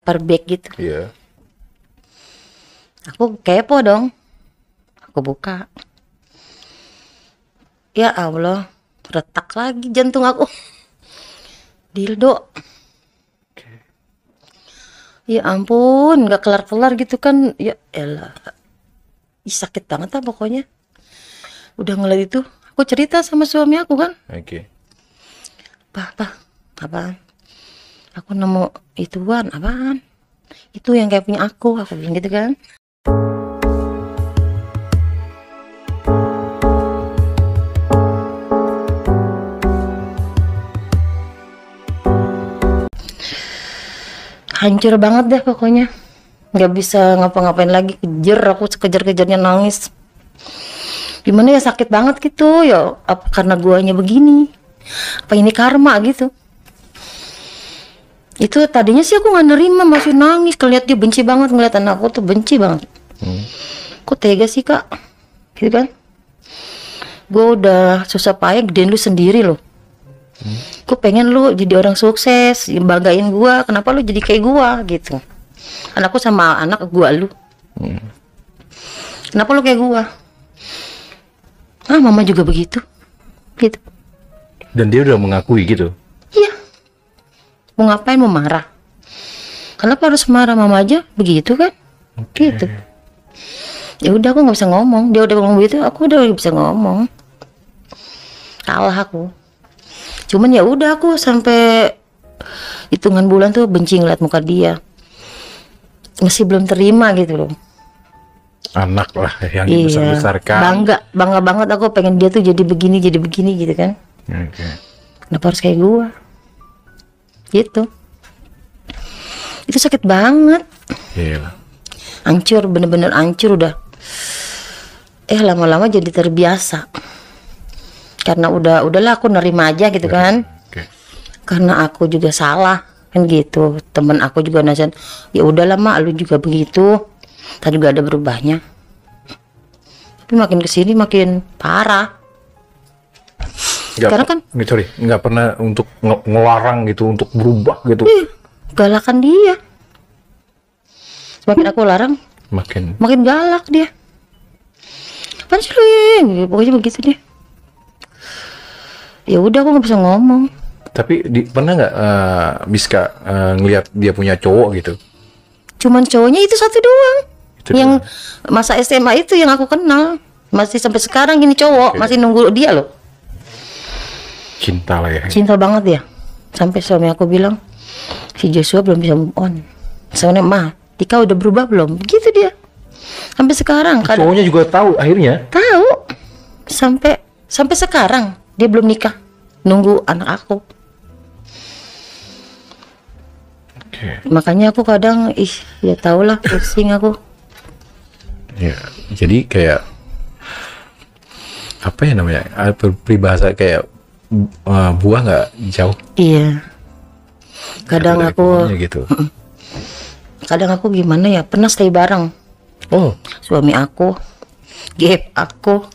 per bag gitu. Iya. Aku kepo dong. Aku buka. Ya Allah, retak lagi jantung aku. Dildo. Ya ampun, nggak kelar-kelar gitu kan. Ya elah. Ih, sakit banget lah pokoknya. Udah ngeliat itu, aku cerita sama suami aku kan. Oke. Apa? Apaan? Aku nemu ituan, apaan? Itu yang kayak punya aku bilang gitu kan. Hancur banget deh pokoknya, nggak bisa ngapa-ngapain lagi, aku kejar-kejarnya nangis. Gimana ya, sakit banget gitu ya, apa karena guanya begini, apa ini karma gitu. Itu tadinya sih aku nggak nerima, masih nangis, ngeliat dia benci banget, ngeliat anakku tuh benci banget. Kok tega sih kak, gitu kan. Gue udah susah payah gedein lu sendiri loh. Gue pengen lu jadi orang sukses, banggain gua. Kenapa lu jadi kayak gua gitu? Anakku sama anak gua lu. Kenapa lu kayak gua? Ah, mama juga begitu. Gitu. Dan dia udah mengakui gitu. Iya. Mau ngapain, mau marah? Kenapa harus marah, mama aja begitu kan? Gitu. Ya udah, aku nggak bisa ngomong. Dia udah ngomong begitu, aku udah bisa ngomong. Kalah aku. Cuman ya udah, aku sampai hitungan bulan tuh benci ngeliat muka dia. Masih belum terima gitu loh. Anak lah yang Iya, dibesar-besarkan. bangga banget aku pengen dia tuh jadi begini gitu kan. Oke. Kenapa harus kayak gua? Gitu. Itu sakit banget. Iya. Hancur, bener-bener hancur udah. Lama-lama jadi terbiasa. Karena udahlah aku nerima aja gitu kan. Oke. Karena aku juga salah kan gitu. Temen aku juga nasihat, ya udahlah mak, lu juga begitu. Tadi juga ada berubahnya. Tapi makin kesini makin parah. Karena kan nggak pernah untuk ngelarang gitu, untuk berubah gitu. Galakan dia. Semakin aku larang, makin galak dia. Apaan sih lu ya? Pokoknya begitu deh. Ya udah, aku nggak bisa ngomong. Tapi pernah nggak Miska ngelihat dia punya cowok gitu? Cuman cowoknya itu satu doang. Itu yang masa SMA itu yang aku kenal. Masih sampai sekarang ini cowok. Masih nunggu dia loh. Cinta lah ya. Cinta banget ya. Sampai suami aku bilang, si Joshua belum bisa move on. Soalnya Tika udah berubah belum? Gitu dia. Sampai sekarang. Cowoknya juga tahu akhirnya? Tahu. Sampai sekarang dia belum nikah. Nunggu anak aku. Makanya aku kadang ya tau lah, pusing aku. Ya, jadi kayak apa ya namanya? Peribahasa kayak buah nggak jauh. Iya. Kadang aku gitu. Kadang aku gimana ya, pernah stay bareng. Oh. Suami aku, GF aku,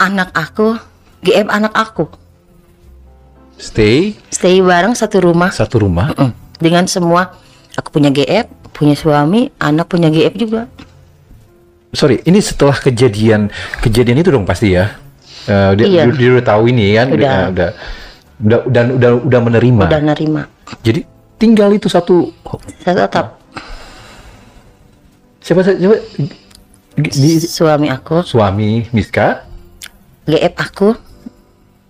anak aku, GF anak aku. Stay bareng satu rumah. Dengan semua, aku punya GF, punya suami, anak punya GF juga. Sorry, ini setelah kejadian itu dong pasti ya. Iya. Dia udah tahu ini kan, udah menerima. Udah nerima. Jadi tinggal itu satu Tetap. Siapa? Suami aku. Suami Miska. GF aku.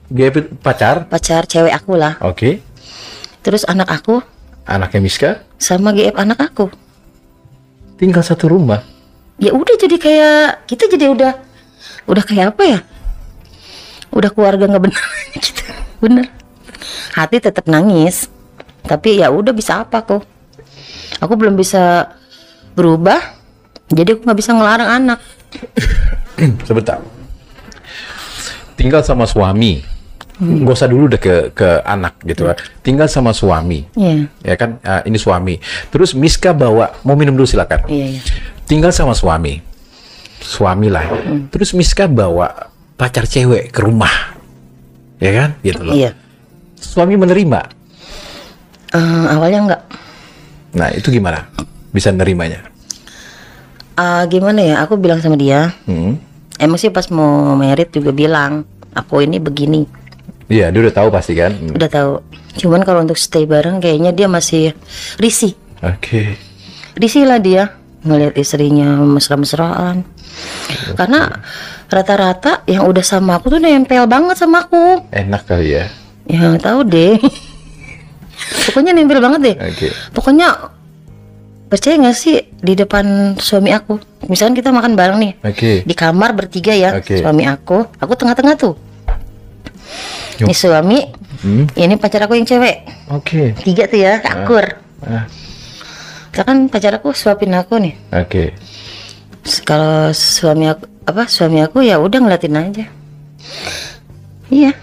GF pacar Cewek aku lah. Oke. Terus anak aku. Anaknya Miska. Sama GF anak aku. Tinggal satu rumah. Ya udah, jadi kayak kita jadi udah kayak apa ya? Udah keluarga nggak benar gitu. Bener. Hati tetap nangis. Tapi ya udah, bisa apa kok? Aku belum bisa berubah. Jadi aku nggak bisa ngelarang anak. Sebentar. Tinggal sama suami. Gak usah dulu udah ke anak gitu kan. Tinggal sama suami. Ya kan, ini suami. Terus Miska bawa, mau minum dulu silakan. Iya. Tinggal sama suami lah. Terus Miska bawa pacar cewek ke rumah, ya kan, gitu loh. Iya. Suami menerima? Awalnya enggak. Nah, itu gimana? Bisa nerimanya? Gimana ya? Aku bilang sama dia. Emang sih pas mau merit juga bilang, aku ini begini. Iya, dia udah tahu pasti kan? Udah tahu. Cuman kalau untuk stay bareng kayaknya dia masih risih. Oke. Risih lah dia ngelihat istrinya mesra-mesraan. Karena rata-rata yang udah sama aku tuh nempel banget sama aku. Enak kali ya? Ya tahu deh. Pokoknya nempel banget deh. Pokoknya percaya nggak sih di depan suami aku, misalkan kita makan bareng nih, di kamar bertiga ya, suami aku tengah-tengah tuh. Ini suami, ini pacar aku yang cewek. Tiga tuh ya, akur. Kan pacar aku suapin aku nih. Kalau suami aku ya udah ngeliatin aja. Iya.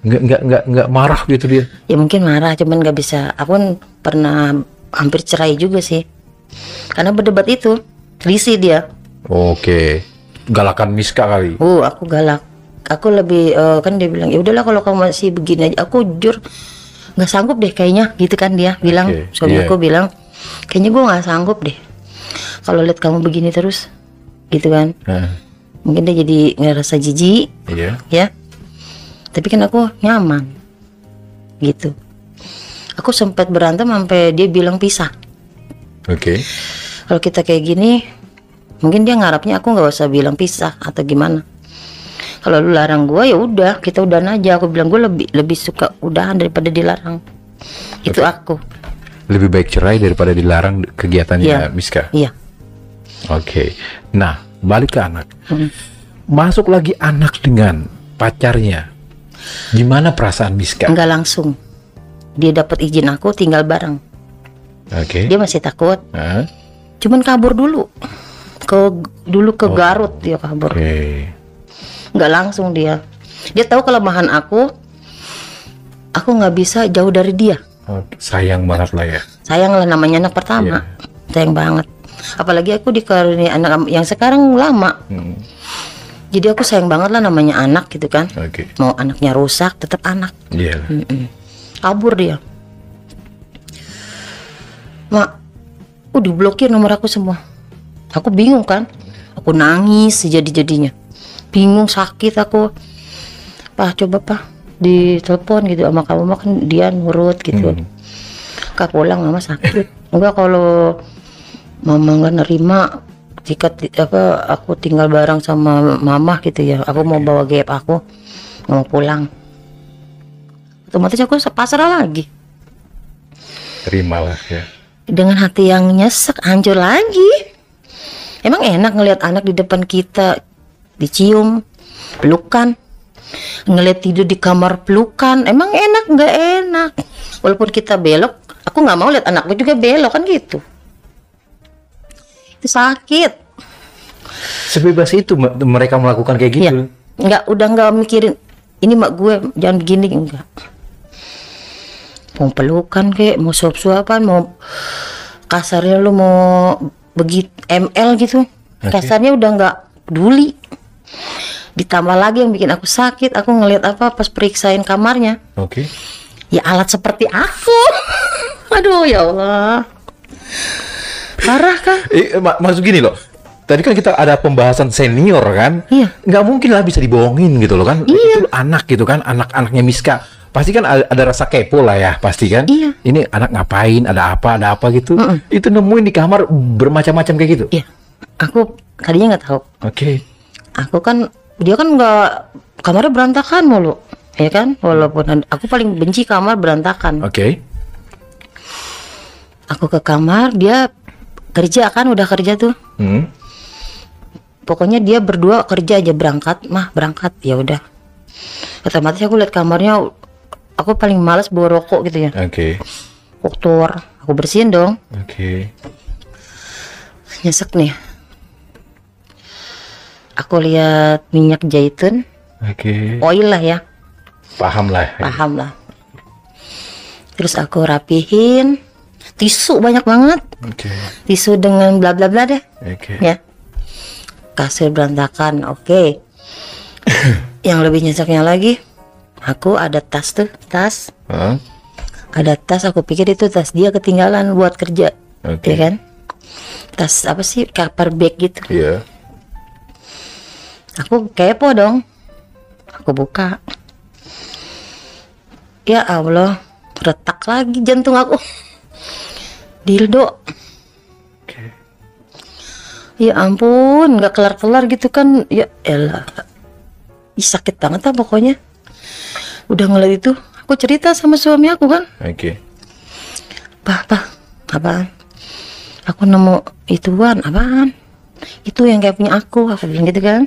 Nggak marah gitu dia? Ya mungkin marah, cuman nggak bisa. Aku kan pernah hampir cerai juga sih, karena berdebat itu, risih dia. Galakan Miska kali. Aku galak. Aku lebih kan dia bilang ya udahlah kalau kamu masih begini aja. Aku jujur nggak sanggup deh kayaknya, gitu kan dia bilang. Suami aku bilang kayaknya gue nggak sanggup deh kalau lihat kamu begini terus, gitu kan. Mungkin dia jadi ngerasa jijik, ya. Tapi kan aku nyaman, gitu. Aku sempat berantem sampai dia bilang pisah. Kalau kita kayak gini, mungkin dia ngarapnya aku nggak usah bilang pisah atau gimana. Kalau lu larang gue ya udah, kita udahan aja. Aku bilang gue lebih suka udahan daripada dilarang. Itu aku. Lebih baik cerai daripada dilarang kegiatannya Miska. Iya. Nah, balik ke anak. Masuk lagi anak dengan pacarnya. Gimana perasaan Miska? Enggak langsung. Dia dapat izin aku tinggal bareng. Dia masih takut. Cuman kabur dulu. Ke Garut dia kabur. Enggak langsung dia. Dia tahu kelemahan aku. Aku nggak bisa jauh dari dia. Sayang banget lah ya. Sayang lah, namanya anak pertama. Sayang banget. Apalagi aku dikaruniai anak yang sekarang lama. Jadi aku sayang banget lah, namanya anak gitu kan. Mau anaknya rusak tetap anak. Kabur dia. Mak, diblokir nomor aku semua. Aku bingung kan. Aku nangis sejadi-jadinya. Bingung, sakit aku. Pak, coba Pak ditelepon gitu sama kamu, kan dia nurut gitu. Kak pulang, mama sakit. Enggak, kalau mama nggak nerima jika aku tinggal bareng sama mama gitu ya, aku mau bawa gap aku, nggak mau pulang. Otomatis aku pasrah lagi. Terimalah ya. Dengan hati yang nyesek, hancur lagi. Emang enak ngelihat anak di depan kita dicium, pelukan, ngelihat tidur di kamar pelukan. Emang enak? Nggak enak. Walaupun kita belok, aku nggak mau lihat anakku juga belok kan gitu. Itu sakit. Sebebas itu mereka melakukan kayak gitu. Udah nggak mikirin ini mak gue jangan begini, enggak. Mau pelukan kayak, mau suap-suapan, mau kasarnya lu mau begitu ML gitu. Kasarnya udah nggak peduli. Ditambah lagi yang bikin aku sakit, aku ngelihat pas periksain kamarnya. Ya alat seperti aku. Aduh ya Allah. Parah kan? Maksud gini loh. Tadi kan kita ada pembahasan senior kan? Nggak mungkin lah bisa dibohongin gitu loh kan? Itu anak gitu kan, anak-anaknya Miska. Pasti kan ada rasa kepo lah ya, pasti kan? Ini anak ngapain, ada apa gitu. Itu nemuin di kamar bermacam-macam kayak gitu. Aku tadinya nggak tahu. Aku kan, dia kan nggak, kamarnya berantakan mulu, ya kan? Walaupun aku paling benci kamar berantakan. Aku ke kamar, dia kerja kan, udah kerja tuh. Pokoknya dia berdua kerja aja, berangkat ya udah. Otomatis aku lihat kamarnya, aku paling malas bawa rokok gitu ya. Kotor, aku bersihin dong. Nyesek nih. Aku lihat minyak zaitun. Oil lah ya. Paham lah. Terus aku rapihin. Tisu banyak banget. Tisu dengan bla bla bla deh. Ya. Kasur berantakan. Yang lebih nyeseknya lagi, aku ada tas. Ada tas, aku pikir itu tas dia ketinggalan buat kerja. Oke. ya kan? Tas apa sih, cover bag gitu. Iya. Aku kepo dong. Aku buka. Ya Allah, retak lagi jantung aku. Dildo. Oke. Ya ampun, nggak kelar-kelar gitu kan. Ya elah. Ih, sakit banget lah pokoknya. Udah ngeliat itu, aku cerita sama suami aku kan. Oke. Pak, apaan? Aku nemu ituan, apaan? Itu yang kayak punya aku bilang gitu kan.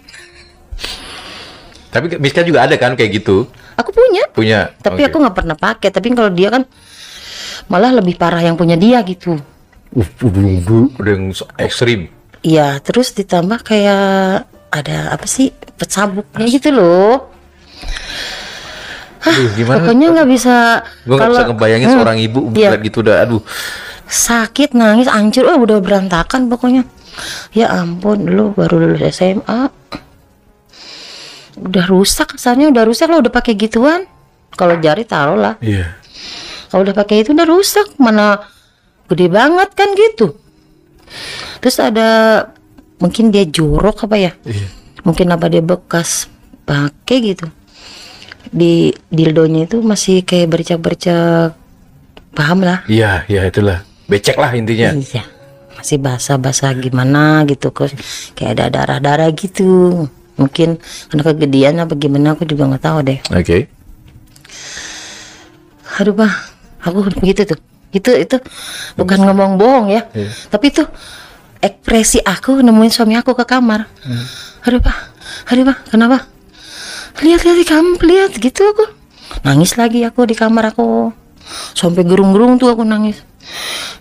Tapi Miska juga ada kan kayak gitu? Aku punya. Punya. Tapi aku nggak pernah pakai. Tapi kalau dia kan malah lebih parah yang punya dia gitu. Udah yang ekstrim. Iya, terus ditambah kayak ada apa sih, sabuknya gitu loh. Aduh, gimana? Pokoknya nggak bisa. Gue nggak bisa ngebayangin seorang ibu iya. lihat gitu udah, aduh. Sakit, nangis, hancur, udah berantakan pokoknya. Ya ampun, lu baru lulus SMA. Udah rusak, kesannya udah rusak lo, udah pakai gituan. Kalau jari taruh lah. Iya. Kalau udah pakai itu udah rusak, mana gede banget kan gitu. Terus ada mungkin dia jorok apa ya? Iya. Mungkin apa dia bekas pakai gitu. Di dildonya itu masih kayak bercak-bercak, paham lah? Iya, itulah. Becek lah intinya. Iya. Masih basah-basah gimana gitu, kayak ada darah-darah gitu. Mungkin karena kegedean apa gimana, aku juga nggak tahu deh. Oke. Aduh Pak, aku begitu tuh. Itu bukan ngomong bohong ya. Iya. Tapi itu ekspresi aku nemuin suami aku ke kamar. Aduh Pak, kenapa? Lihat kamu, lihat gitu aku. Nangis lagi aku di kamar aku. Sampai gerung-gerung tuh aku nangis.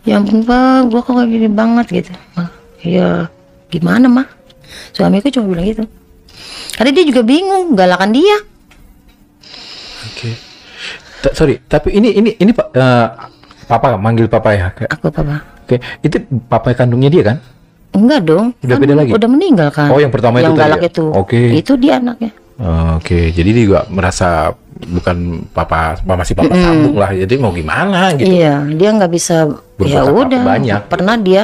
Ya ampun Pak, gua kok kayak gini banget gitu. Ya gimana mah? Suamiku cuma bilang gitu. Karena dia juga bingung, galakan dia. Oke. Sorry, tapi ini Pak, Papa manggil Papa ya? Aku Papa. Oke, itu Papa kandungnya dia kan? Enggak dong. Udah kan beda lagi? Udah meninggal kan. Oh, yang pertama yang itu galak tadi ya? itu. Oke. Itu dia anaknya. Oke, jadi dia juga merasa bukan masih papa sambung lah. Jadi mau gimana gitu? Iya, dia nggak bisa. Berbuat Ya apa-apa udah. banyak. Pernah dia,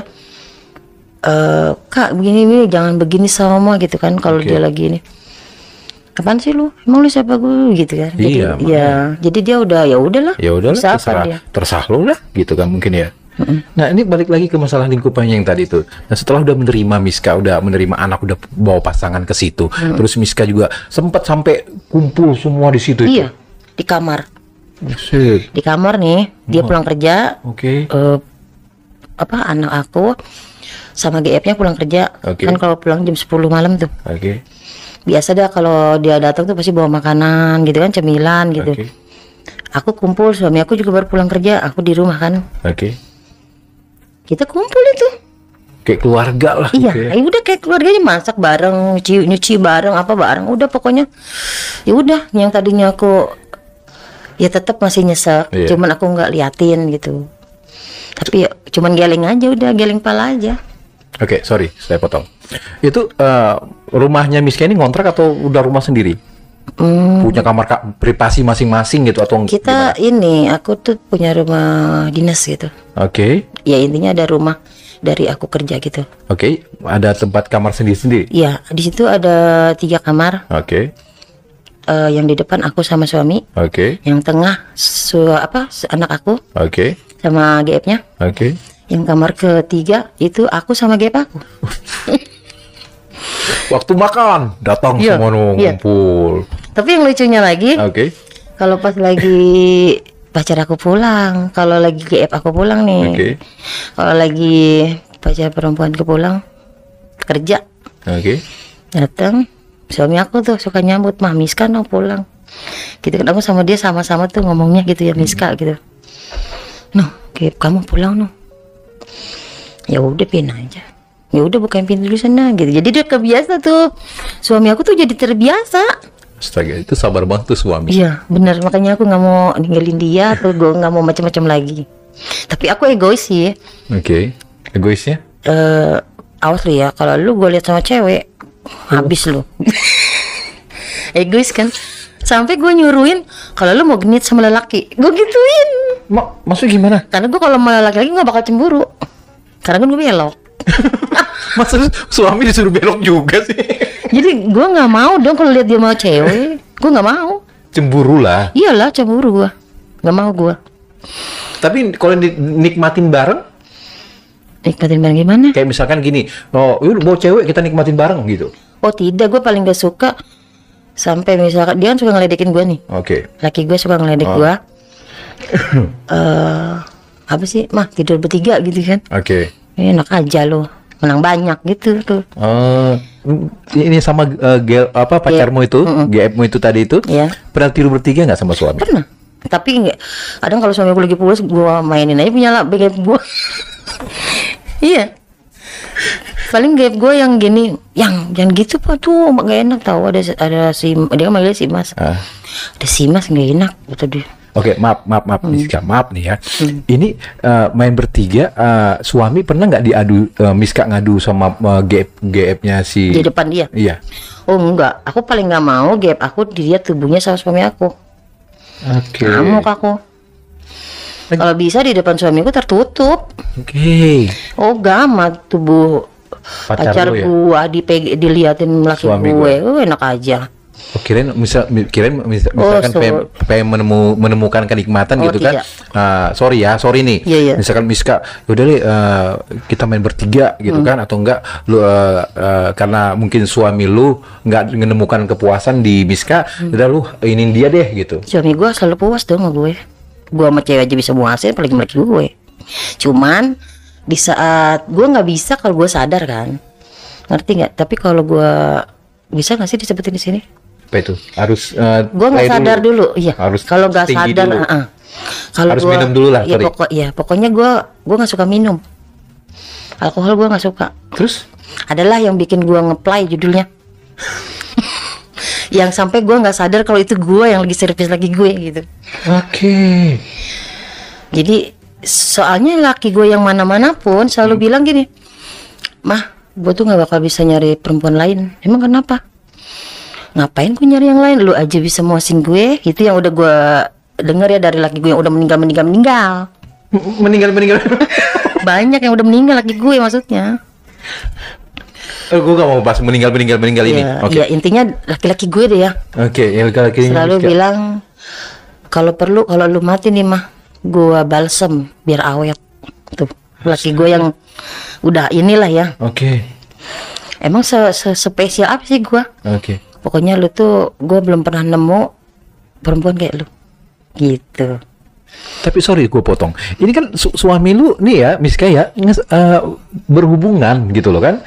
Kak begini jangan begini sama mama gitu kan. Kalau Oke. dia lagi ini, kapan sih lu? Emang lu siapa gue gitu kan? Jadi, Iya, ya, jadi dia udah ya udahlah. Ya udahlah, Bisa apa dia? terserah lo lah gitu kan mungkin ya. Nah ini balik lagi ke masalah lingkupannya yang tadi itu. Nah setelah udah menerima Miska, udah menerima anak, udah bawa pasangan ke situ, terus Miska juga sempat sampai kumpul semua di situ. Iya, di kamar. Buset. Di kamar nih, dia pulang kerja. Oke. Anak aku sama GF-nya pulang kerja. Oke. Kan kalau pulang jam 10 malam tuh. Oke. Biasa dah kalau dia datang tuh pasti bawa makanan gitu kan, cemilan gitu. Oke. Aku kumpul, suami aku juga baru pulang kerja, aku di rumah kan. Oke. Kita kumpul itu. Kayak keluarga lah. Iya, gitu ya. ya udah kayak keluarganya, masak bareng, nyuci bareng, apa bareng. Udah pokoknya. Ya udah, yang tadinya aku ya tetap masih nyesek, Iya. cuman aku nggak liatin gitu. Tapi ya, cuman geleng aja, udah geleng pala aja. Oke, sorry, saya potong. Itu rumahnya Miska ini ngontrak atau udah rumah sendiri? Punya kamar privasi masing-masing gitu atau Kita gimana? ini, aku tuh punya rumah dinas gitu. Oke, Ya intinya ada rumah dari aku kerja gitu. oke. Ada tempat kamar sendiri-sendiri? Ya di situ ada 3 kamar. Oke, Yang di depan aku sama suami, oke, yang tengah anak aku oke, sama GF-nya. oke. Yang kamar ketiga itu aku sama GF aku. Waktu makan datang Iya, semua iya. ngumpul. Tapi yang lucunya lagi, Oke, kalau pas lagi pacar aku pulang, kalau lagi GF aku pulang nih, oke, kalau lagi pacar perempuan ke pulang kerja, oke. datang suami aku tuh suka nyambut, mah Miska no pulang. Gitu kan, aku sama dia sama-sama tuh ngomongnya gitu ya, Miska gitu. No, GF kamu pulang no. Ya udah pindah aja. Ya udah bukain pintu di sana gitu. Jadi dia kebiasa tuh. Suami aku tuh jadi terbiasa. Astaga, itu sabar banget tuh suami. Iya, benar. Makanya aku nggak mau ninggalin dia atau gue nggak mau macam-macam lagi. Tapi aku egois sih. Oke, egoisnya? Awas lu ya, kalau lu gue lihat sama cewek, habis lu. Egois kan. Sampai gue nyuruhin kalau lu mau genit sama lelaki, gue gituin. Maksudnya gimana? Karena gue kalau sama lelaki lagi nggak bakal cemburu. Karena kan gue belok. Masa suami disuruh belok juga sih? Jadi gue nggak mau dong kalau lihat dia mau cewek. Gue nggak mau. Cemburu lah. Iyalah cemburu gue. Nggak mau gue. Tapi kalau nikmatin bareng? Nikmatin bareng gimana? Kayak misalkan gini, oh yuk bawa cewek kita nikmatin bareng gitu. Oh tidak, gue paling gak suka sampai misalkan dia kan suka ngeledekin gue nih. Oke. Laki gue suka ngeledek gue. Apa sih, mah tidur bertiga gitu kan? Oke. Enak aja lo, menang banyak gitu tuh. Ini sama pacarmu itu, GF-mu itu tadi itu, pernah tidur bertiga nggak sama suami? Pernah. Tapi nggak. Kadang kalau suami gue lagi pulas, gue mainin aja punya lah GF gue. Iya. Paling GF gue yang gini, yang jangan gitu pak tuh, nggak enak tahu ada si dia kan manggilnya si Mas. Ada si Mas nggak enak kata dia. Oke, maaf Miska, maaf nih ya. Ini main bertiga, suami pernah nggak diadu, Miska ngadu sama GF-nya si di depan dia? Iya. Oh enggak, aku paling nggak mau GF aku dilihat tubuhnya sama suami aku. Oke. Ngamuk aku. Kalau bisa di depan suamiku tertutup. Oke. Oh gamat tubuh pacar lu ya? gua diliatin laki Suami gue. Enak aja. Oh, kirain misalkan pengen menemukan kenikmatan gitu tidak. kan. Sorry nih. Iya. Misalkan Miska, udah deh kita main bertiga gitu kan, atau enggak lu karena mungkin suami lu nggak menemukan kepuasan di Miska, udah lu inin dia deh gitu. Suami gua selalu puas dong sama gue. Gua sama cewek aja bisa muasin, apalagi laki gue. Cuman di saat gue nggak bisa kalau gue sadar kan, ngerti nggak? Tapi kalau gue bisa nggak sih disebutin di sini? Apa itu? Harus gue nggak sadar dulu. Iya. Kalau nggak sadar, kalau harus gua, minum dulu lah. Pokoknya gue nggak suka minum alkohol, gue nggak suka. Terus? Adalah yang bikin gue ngeplay judulnya. Yang sampai gue nggak sadar kalau itu gue yang lagi servis lagi gue gitu. Oke. Jadi soalnya laki gue yang mana-mana pun selalu bilang gini, mah gue tuh nggak bakal bisa nyari perempuan lain. Emang kenapa? Ngapain gue nyari yang lain? Lu aja bisa muasin gue. Itu yang udah gue denger ya dari laki gue yang udah meninggal. Meninggal. Banyak yang udah meninggal laki gue maksudnya. Gue gak mau bahas meninggal ini. Iya, intinya laki-laki gue deh ya. Oke, laki-laki selalu bilang kalau perlu, kalau lu mati nih mah, gue balsem biar awet. Tuh laki gue yang udah inilah ya. Oke. Emang spesial apa sih gue? Oke. Pokoknya lu tuh, gue belum pernah nemu perempuan kayak lu gitu. Tapi sorry gue potong. Ini kan suami lu nih ya, Miska ya, berhubungan gitu loh kan,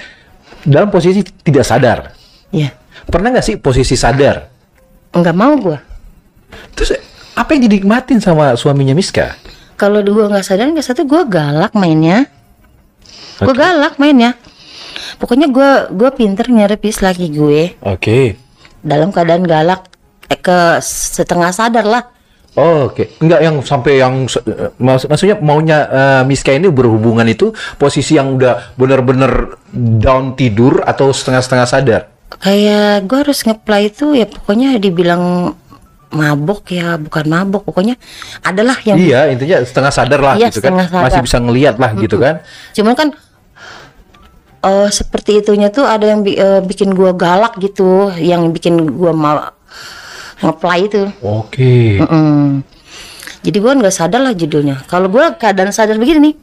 dalam posisi tidak sadar. Iya. Pernah nggak sih posisi sadar? Enggak mau gue. Terus apa yang dinikmatin sama suaminya Miska? Kalau gue nggak sadar, gue galak mainnya. Gue galak mainnya. Pokoknya gue pinter nyerepis laki gue. Oke. Dalam keadaan galak, ke setengah sadar lah. Oh, oke. Enggak yang sampai yang maksudnya maunya Miska ini berhubungan itu posisi yang udah bener-bener down tidur atau setengah-setengah sadar? Kayak gue harus nge-play itu ya, pokoknya dibilang mabok ya bukan mabok, pokoknya adalah yang iya intinya setengah sadar lah gitu kan, sadar. Masih bisa ngelihat lah gitu kan. Cuman kan seperti itunya tuh ada yang bikin gue galak gitu, yang bikin gue mau nge-play itu. Oke. Jadi gue nggak sadar lah judulnya. Kalau gue keadaan sadar begini nih,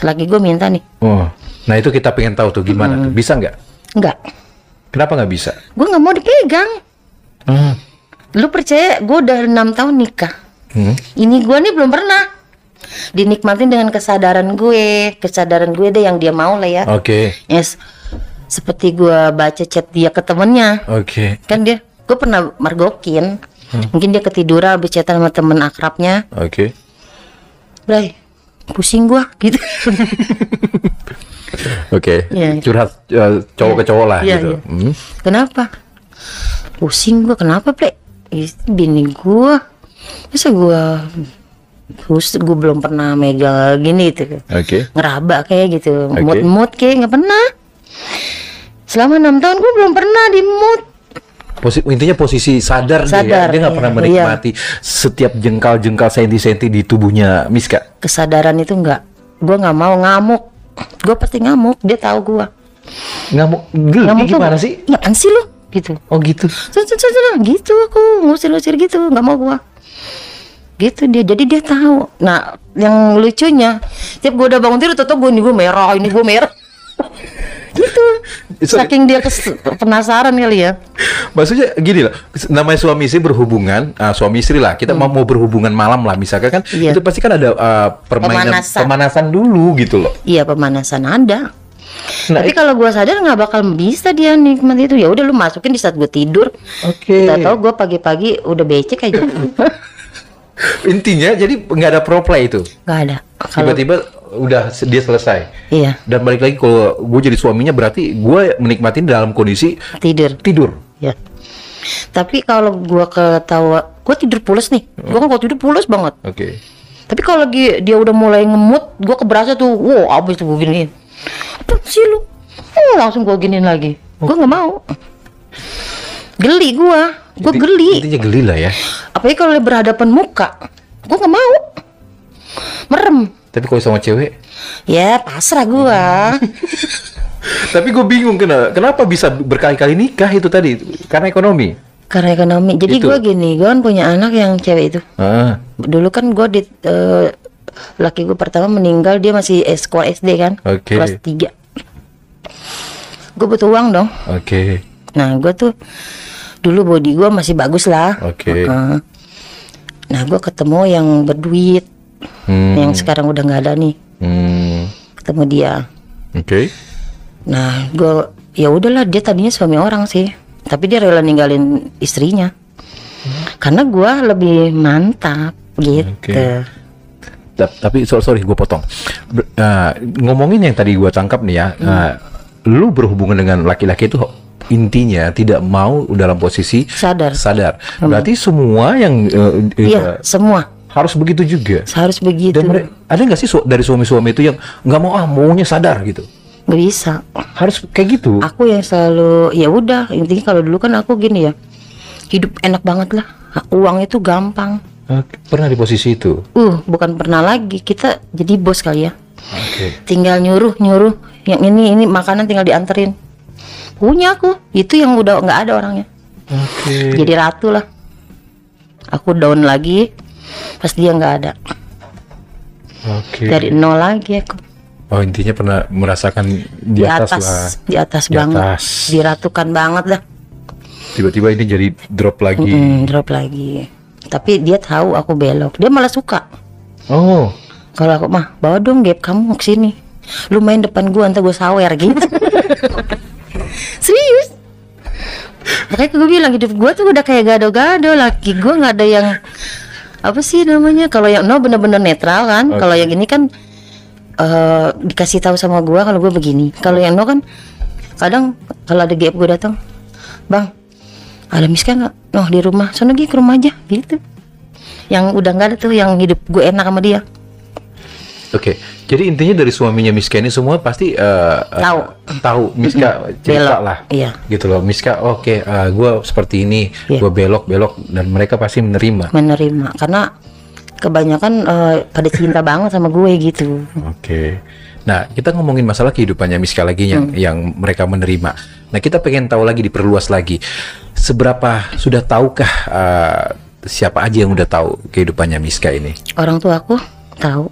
lagi gue minta nih. Oh, nah itu kita pengen tahu tuh gimana tuh, bisa nggak? Nggak. Kenapa nggak bisa? Gue nggak mau dipegang. Lu percaya gue udah 6 tahun nikah. Ini gue nih belum pernah dinikmatin dengan kesadaran gue deh yang dia mau lah ya. Oke. Yes. Seperti gue baca chat dia ke temennya. Oke. Kan gue pernah mergokin. Mungkin dia ketiduran habis chatan sama temen akrabnya. Oke. Bray, pusing gue gitu. Oke. Yeah. Curhat cowok ke cowok lah gitu. Yeah. Kenapa? Pusing gue, kenapa Bre? Bini gue, masa gue belum pernah megang gini gitu. Ngeraba kayak gitu. Mood kayak nggak pernah. Selama 6 tahun gue belum pernah di mood. Intinya posisi sadar dia nggak pernah menikmati setiap jengkal-jengkal senti-senti di tubuhnya Miska. Kesadaran itu gue nggak mau ngamuk. gue pasti ngamuk. Dia tahu gue ngamuk gimana sih? Ya kan sih lu gitu. Oh gitu. Gitu aku ngusir-ngusir gitu, nggak mau gue. Gitu dia, jadi dia tahu. Nah, yang lucunya, tiap gue udah bangun tidur, gue merah, ini gue merah. Gitu. Saking dia penasaran kali ya. Maksudnya gini lah, namanya suami istri berhubungan, suami istri lah, kita mau berhubungan malam lah, misalkan kan, itu pasti kan ada pemanasan dulu gitu loh. Iya, pemanasan ada. Nah, tapi kalau gue sadar nggak bakal bisa dia nikmat itu. Ya udah lu masukin di saat gue tidur. Kita tahu gue pagi-pagi udah becek aja. Intinya jadi nggak ada pro play itu. Nggak ada. Tiba-tiba udah dia selesai. Iya. Dan balik lagi kalau gue jadi suaminya berarti gue menikmatin dalam kondisi tidur. Ya. Tapi kalau gue ketawa, gue tidur pules nih. Gue kan kalau tidur pules banget. Oke. Tapi kalau lagi dia udah mulai ngemut, gue keberasa tuh, wow, abis tuh gue giniin. Apa sih lu? Langsung gue giniin lagi. Gue nggak mau. Geli gue geli. Intinya geli lah ya. Apalagi kalau berhadapan muka, gue nggak mau. Merem. Tapi kalau sama cewek? Ya pasrah gue. Tapi gue bingung kenapa bisa berkali-kali nikah itu tadi? Karena ekonomi. Jadi gue gini, gue kan punya anak yang cewek itu. Dulu kan gue laki gue pertama meninggal, dia masih sekolah SD kan, kelas 3. Gue butuh uang dong. Nah gue tuh dulu body gue masih bagus lah. Nah gue ketemu yang berduit, yang sekarang udah nggak ada nih. Ketemu dia. Nah gue ya udahlah, dia tadinya suami orang sih, tapi dia rela ninggalin istrinya karena gue lebih mantap gitu. Tapi sorry gue potong. Ngomongin yang tadi gue tangkap nih ya, lu berhubungan dengan laki-laki itu intinya tidak mau dalam posisi sadar. Berarti semua yang semua harus begitu juga. Harus begitu. Dan ada nggak sih dari suami-suami itu yang nggak mau maunya sadar gitu? Nggak bisa. Harus kayak gitu. Aku yang selalu ya udah, intinya kalau dulu kan aku gini ya, hidup enak banget lah. Uang itu gampang. Pernah di posisi itu? Bukan pernah lagi, kita jadi bos kali ya. Tinggal nyuruh yang ini makanan tinggal dianterin. Punya aku, itu yang udah nggak ada orangnya. Jadi ratu lah. Aku down lagi, pas dia nggak ada. Dari nol lagi aku. Intinya pernah merasakan di atas lah. Di atas banget. Diratukan banget lah. Tiba-tiba ini jadi drop lagi. Drop lagi. Tapi dia tahu aku belok, dia malah suka. Kalau aku mah bawa dong Gap kamu ke sini, lu main depan gua ntar gua sawer gitu. Serius. Makanya gue bilang hidup gua tuh udah kayak gado-gado, laki gua nggak ada yang apa sih namanya, kalau yang bener-bener netral kan. Kalau yang ini kan dikasih tahu sama gua kalau gua begini. Kalau yang kan kadang kalau ada Gap gua datang, bang ada Miska nggak? Di rumah, sono ke rumah aja gitu. Yang udah nggak ada tuh, yang hidup gue enak sama dia. Jadi intinya dari suaminya Miska ini semua pasti tahu Miska cerita lah, gitu loh. Miska gue seperti ini, gue belok dan mereka pasti menerima karena kebanyakan pada cinta banget sama gue gitu. Nah, kita ngomongin masalah kehidupannya Miska lagi yang mereka menerima. Nah, kita pengen tahu lagi, diperluas lagi. Seberapa sudah tahukah siapa aja yang udah tahu kehidupannya Miska ini? Orang tua aku tahu.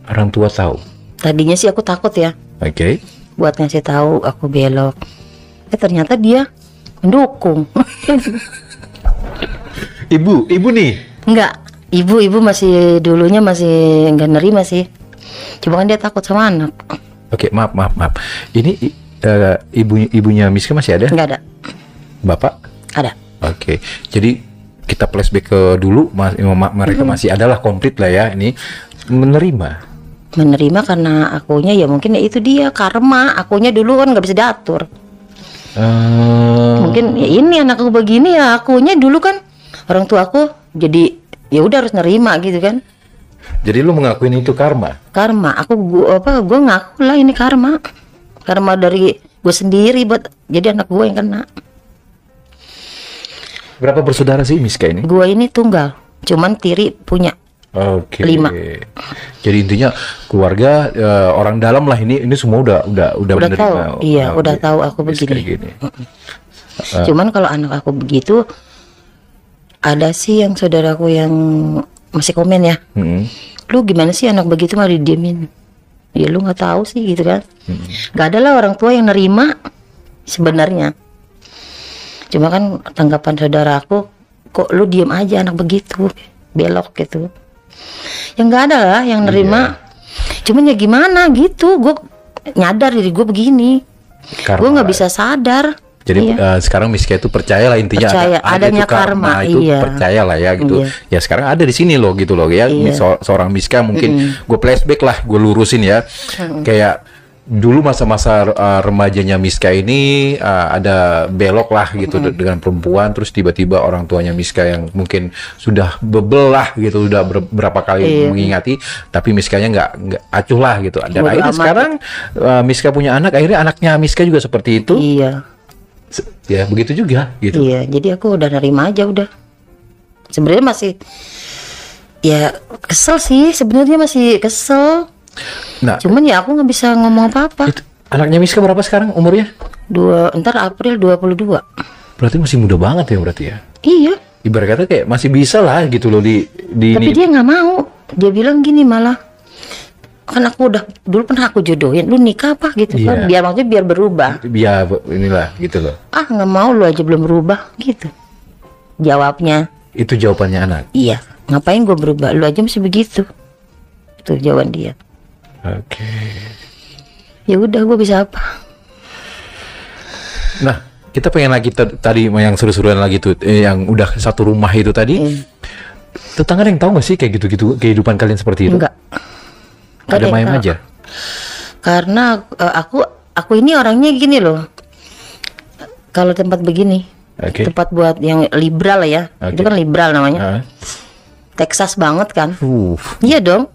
Orang tua tahu. Tadinya sih aku takut ya. Buat ngasih tahu aku belok. Ternyata dia mendukung. Ibu nih? Enggak. Ibu masih dulunya masih enggak nerima sih. Cuma kan dia takut sama anak. Maaf. Ini ibunya Miska masih ada? Enggak ada. Bapak? Ada. Jadi kita flashback ke dulu, mereka masih adalah komplit lah ya. Ini menerima karena akunya ya mungkin itu dia karma. Akunya dulu kan nggak bisa diatur. Mungkin ya ini anak aku begini ya, akunya dulu kan orang tua aku jadi ya udah harus nerima gitu kan. Jadi lu mengakuin itu karma? Karma, gue ngaku lah ini karma dari gue sendiri buat jadi anak gue yang kena. Berapa bersaudara sih Miska ini? Gue ini tunggal, cuman tiri punya Oke. 5. Jadi intinya keluarga orang dalam lah ini semua udah Udah tahu. Iya, udah tahu aku begini. Cuman kalau anak aku begitu, ada sih yang saudaraku yang masih komen ya. Lu gimana sih anak begitu malah didiemin? Ya lu nggak tahu sih gitu kan. Nggak ada lah orang tua yang nerima sebenarnya. Cuma kan tanggapan saudara aku, kok lu diem aja anak begitu, belok gitu. Ya nggak ada lah yang nerima. Cuman ya gimana gitu, gue nyadar diri gue begini. Gue nggak bisa sadar. Jadi sekarang Miska itu percaya lah intinya adanya karma itu percaya lah ya gitu. Ya sekarang ada di sini loh gitu loh ya. Seorang Miska mungkin gue flashback lah, gue lurusin ya. Kayak dulu masa-masa remajanya Miska ini ada belok lah gitu dengan perempuan, terus tiba-tiba orang tuanya Miska yang mungkin sudah bebel lah gitu, sudah berapa kali mengingati, tapi Miskanya nggak acuh lah gitu. Dan akhirnya sekarang Miska punya anak, akhirnya anaknya Miska juga seperti itu. Iya. Ya begitu juga gitu. Iya, jadi aku udah nerima aja udah. Sebenarnya masih ya kesel sih, sebenarnya masih kesel. Nah, cuman ya aku nggak bisa ngomong apa-apa. Anaknya Miska berapa sekarang umurnya? Ntar April 22. Berarti masih muda banget ya berarti ya? Iya. Ibarat kata kayak masih bisa lah gitu loh Tapi dia nggak mau. Dia bilang gini malah, kan aku udah dulu pernah aku jodohin, lu nikah apa gitu kan, biar berubah. Biar inilah gitu loh. Nggak mau, lu aja belum berubah gitu. Jawabnya. Itu jawabannya anak. Iya. Ngapain gue berubah? Lu aja masih begitu. Itu jawaban dia. Oke. Ya udah, gue bisa apa? Nah, kita pengen lagi tadi yang seru-seruan lagi tuh, yang udah satu rumah itu tadi. Tetangga yang tahu nggak sih kayak gitu-gitu kehidupan kalian seperti itu? Enggak. Ada main aja. Karena aku ini orangnya gini loh. Kalau tempat begini, tempat buat yang liberal ya, itu kan liberal namanya. Texas banget kan? Iya dong.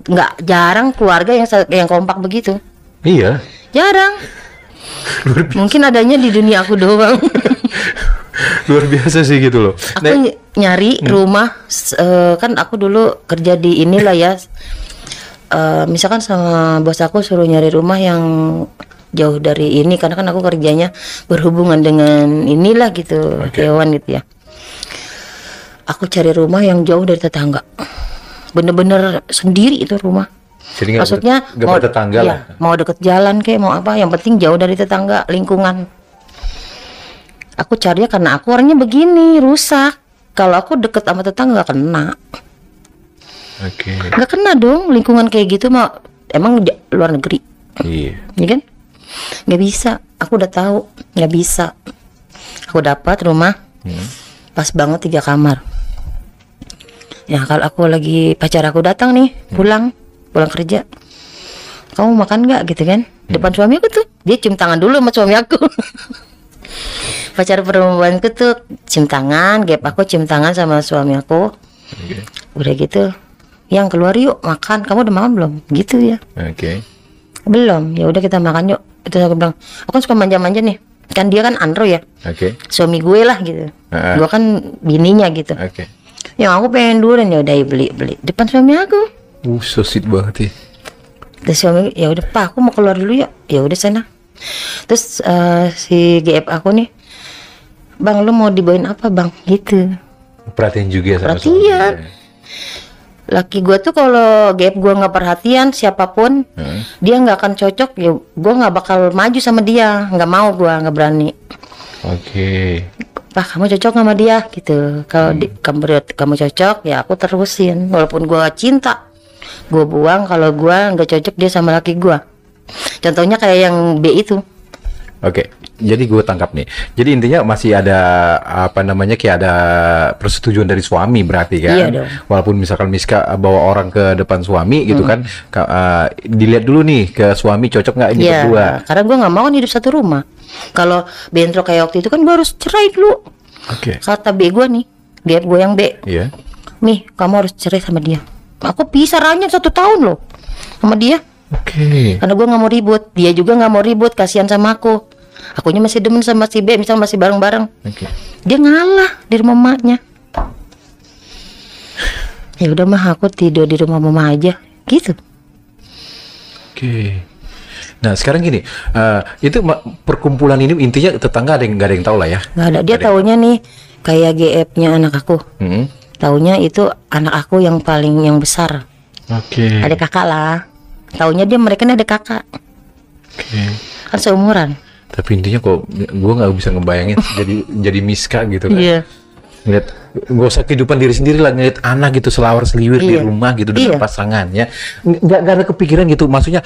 Nggak jarang keluarga yang kompak begitu. Iya. Jarang. Mungkin adanya di dunia aku doang. Luar biasa sih gitu loh. Aku nyari rumah, kan aku dulu kerja di inilah ya. Misalkan sama bos aku suruh nyari rumah yang jauh dari ini, karena kan aku kerjanya berhubungan dengan inilah gitu, hewan gitu ya. Aku cari rumah yang jauh dari tetangga, bener-bener sendiri itu rumah. Jadi maksudnya mau tetangga lah, mau deket jalan kayak mau apa, yang penting jauh dari tetangga, lingkungan. Aku carinya karena aku orangnya begini, rusak. Kalau aku deket sama tetangga gak kena. Gak kena dong, lingkungan kayak gitu mah emang luar negeri. Iya kan? Gak bisa, aku udah tahu gak bisa. Aku dapat rumah pas banget 3 kamar. Ya kalau aku lagi pacar aku datang nih, pulang kerja, kamu makan nggak gitu kan? Depan suami aku tuh, dia cium tangan dulu sama suami aku. Pacar perempuanku tuh cium tangan, aku cium tangan sama suami aku. Udah gitu, yang keluar yuk makan, kamu udah makan belum? Gitu ya. Belum, ya udah kita makan yuk. Itu aku bilang, aku kan suka manja-manja nih, kan dia kan andro ya. Suami gue lah gitu. Gue kan bininya gitu. Yang aku pengen durian, ya udah beli depan suami aku. So sweet banget ya. Terus suami, ya udah pak, aku mau keluar dulu ya. Ya udah sana. Terus si GF aku nih, bang lu mau dibawain apa bang? Gitu. Perhatian juga sama perhatian. Laki gue tuh kalau GF gue nggak perhatian siapapun, dia nggak akan cocok. Ya gue nggak bakal maju sama dia. Nggak mau, gue nggak berani. Pak kamu cocok sama dia gitu. Kalau kamu cocok, ya aku terusin. Walaupun gue cinta, gue buang kalau gue nggak cocok dia sama laki gue. Contohnya kayak yang B itu. Jadi gue tangkap nih. Jadi intinya masih ada apa namanya, kayak ada persetujuan dari suami berarti kan? Iya dong. Walaupun misalkan Miska bawa orang ke depan suami gitu kan, dilihat dulu nih ke suami cocok nggak ini berdua. Karena gue nggak mau kan hidup satu rumah. Kalau bentrok kayak waktu itu kan gue harus cerai dulu. Kata B gue nih, GF gue yang B. Nih kamu harus cerai sama dia. Aku pisah ranjang 1 tahun loh sama dia. Karena gue nggak mau ribut, dia juga nggak mau ribut, kasihan sama aku. Akunya masih demen sama si B, misal masih bareng-bareng. Dia ngalah di rumah emaknya. Ya udah mah aku tidur di rumah mama aja gitu. Oke. Nah sekarang gini, itu perkumpulan ini intinya tetangga nggak ada yang tahu lah ya? Nggak ada. Dia taunya nih kayak GF-nya anak aku. Taunya itu anak aku yang paling yang besar. Oke. Ada kakak lah. Taunya mereka ada kakak. Oke. Kan seumuran. Tapi intinya kok gue nggak bisa ngebayangin jadi Miska gitu kan? Iya. Ngeliat gak usah kehidupan diri sendiri lah, ngeliat anak gitu selawar seliwir di rumah gitu dengan pasangannya, nggak ada kepikiran gitu, maksudnya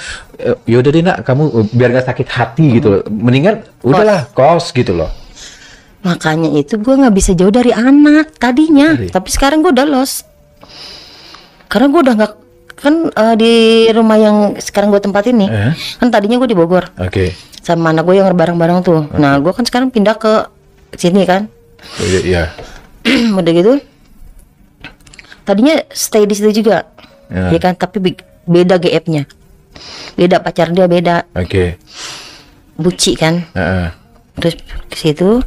yaudah deh nak, kamu biar nggak sakit hati gitu, mendingan udahlah kos gitu loh. Makanya itu gue nggak bisa jauh dari anak tadinya, tapi sekarang gue udah los karena gue udah nggak kan di rumah yang sekarang gue tempat ini kan tadinya gue di Bogor. Sama anak gue yang bareng-bareng tuh. Nah gue kan sekarang pindah ke sini kan. Iya. Udah gitu tadinya stay di situ juga ya kan, tapi beda GF-nya, beda pacar dia beda. Buci kan. Terus ke situ.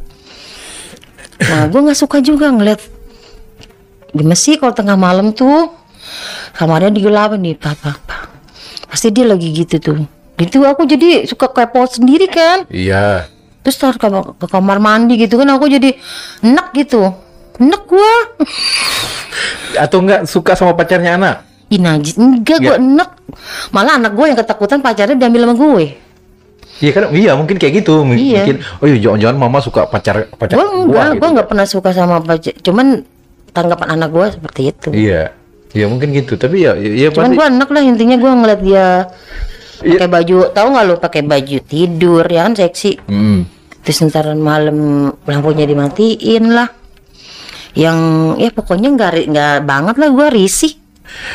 Nah gue nggak suka juga ngeliat gimana sih kalau tengah malam tuh kamarnya digelapin nih papa, pasti dia lagi gitu tuh gitu. Aku jadi suka kepo sendiri kan. Iya. Terus ke kamar mandi gitu kan, aku jadi enak gitu. Enak gua. Atau enggak suka sama pacarnya anak? Najis. Enggak, gua enak. Malah anak gua yang ketakutan pacarnya diambil sama gue. Iya kan, iya mungkin kayak gitu. Mungkin, oh iya jangan-jangan mama suka pacar gua enggak, gitu. Gua enggak pernah suka sama pacar. Cuman tanggapan anak gua seperti itu. Iya. Ya mungkin gitu, tapi ya cuman pasti. Gua enak lah, intinya gua ngeliat dia pakai baju, tahu nggak lu, pakai baju tidur ya kan, seksi. Terus ntar malam lampunya dimatiin lah. Yang ya pokoknya nggak banget lah, gue risih.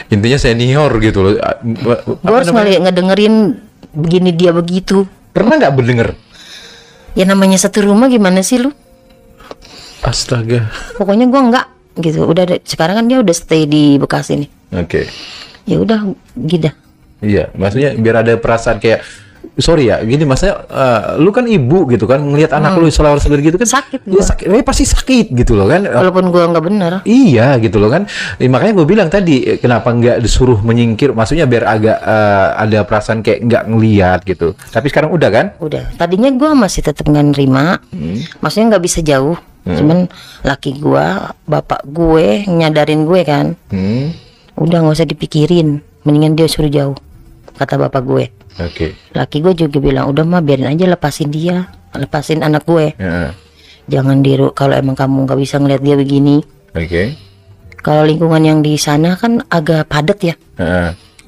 Intinya senior gitu loh. Gue harus ngedengerin begini dia begitu. Pernah nggak berdenger? Ya namanya satu rumah, gimana sih lu? Astaga. Pokoknya gue nggak gitu. Udah sekarang kan dia udah stay di Bekasi nih. Ya udah gitu. Iya, maksudnya biar ada perasaan kayak sorry ya, gini maksudnya lu kan ibu gitu kan, ngelihat anak lu selawar sendiri gitu kan sakit. Ya, pasti sakit gitu loh kan. Walaupun gua nggak bener. Iya gitu loh kan. Makanya gue bilang tadi kenapa nggak disuruh menyingkir, maksudnya biar agak ada perasaan kayak nggak ngelihat gitu. Tapi sekarang udah kan? Udah. Tadinya gua masih tetap nggak nerima, maksudnya nggak bisa jauh. Cuman laki gua, bapak gue nyadarin gue kan. Udah nggak usah dipikirin, mendingan dia suruh jauh, kata bapak gue. Laki gue juga bilang udah mah biarin aja, lepasin dia, lepasin anak gue. Jangan kalau emang kamu nggak bisa ngeliat dia begini. Kalau lingkungan yang di sana kan agak padat ya.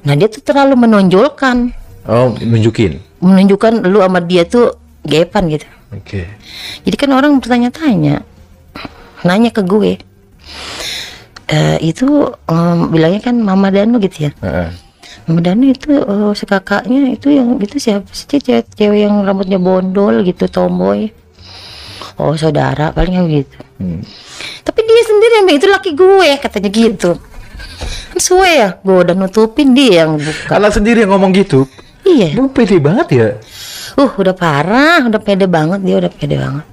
Nah dia tuh terlalu menonjolkan. Oh, menunjukkan lu sama dia tuh gepan gitu. Jadi kan orang bertanya-tanya, nanya ke gue, itu bilangnya kan Mama Danu gitu ya. Mama Danu itu si kakaknya itu yang itu siapa sih, cewek yang rambutnya bondol gitu, tomboy. Oh saudara paling gitu. Tapi dia sendiri yang itu laki gue, katanya gitu. Kan suwe ya, gue udah nutupin, dia yang buka. Anak sendiri yang ngomong gitu. Iya. Lu pede banget ya. Udah parah, udah pede banget, dia udah pede banget.